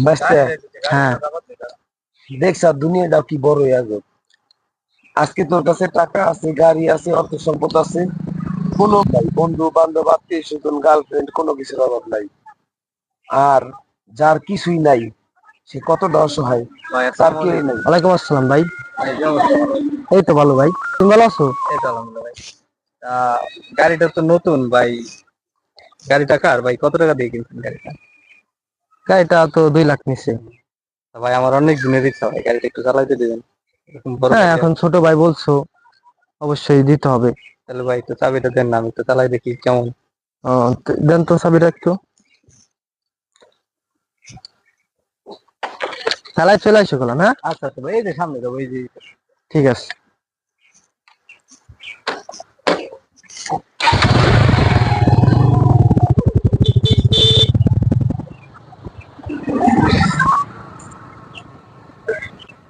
বাঁচতে। হ্যাঁ, দেখছ দুনিয়াটা কি বড় হয়ে গেল। আজকে তোর কাছে টাকা আছে, গাড়ি আছে, অর্থ সম্পদ আছে, কোনো নাই, বন্ধু বান্ধব আত্মীয় স্বজন গার্লফ্রেন্ড কোনো কিছুর অভাব নাই। আর যার কিছুই নাই সে কতটা অসহায়, তার কেউই নাই। ওয়ালাইকুম আসসালাম ভাই। এই তো ভালো ভাই, তুমি ভালো আছো? এই তো আলহামদুলিল্লাহ ভাই। গাড়িটা তো নতুন ভাই। গাড়িটা কার ভাই? কত টাকা দিয়ে কিনছেন গাড়িটা? গাড়িটা তো 2 লাখ নিচ্ছে। তা ভাই আমার অনেক দিনের ইচ্ছা ভাই, গাড়িটা একটু চালাইতে দিবেন। এরকম বড় হ্যাঁ, গাড়ি এখন ছোট ভাই বলছো, অবশ্যই দিতে হবে। তাহলে ভাই একটু চাবিটা দেন না, আমি একটু চালাই দেখি কেমন। দেন তো চাবিটা একটু। চালাই চলে আসো গেলাম, হ্যাঁ আচ্ছা আচ্ছা ভাই, এই যে সামনে যাবো, এই যে। ঠিক আছে।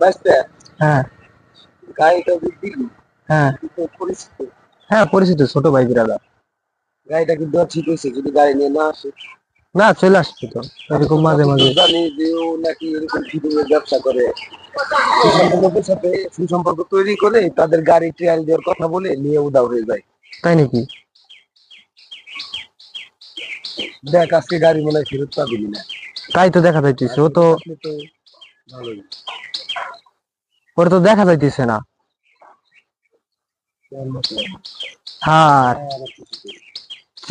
বাসতে হ্যাঁ গাড়িটা দিদি হ্যাঁ কিন্তু পরিচিত। হ্যাঁ, পরিচিত ছোট ভাই বিরাদার। গাড়িটা কিন্তু আর ঠিক হয়েছে, যদি গাড়ি নিয়ে না আসে। না, চলে আসছে তো আমি তো এরকম মাঝে মাঝে। যতদূর জানি যে ও নাকি এরকম ফিডিংয়ের ব্যবসা করে, সুসম্পর্ক লোকের সাথে সুসম্পর্ক তৈরি করে তাদের গাড়ি ট্রায়াল দেওয়ার কথা বলে নিয়ে উধাও হয়ে যায়। তাই নাকি? দেখ আজকে গাড়ি মনে হয় ফেরত পাবি না। তাই তো দেখা যাইতেছে, ও তো আসলে তো ভালোই। ওর তো দেখা যাইতেছে না। তোর মতো। হ্যাঁ,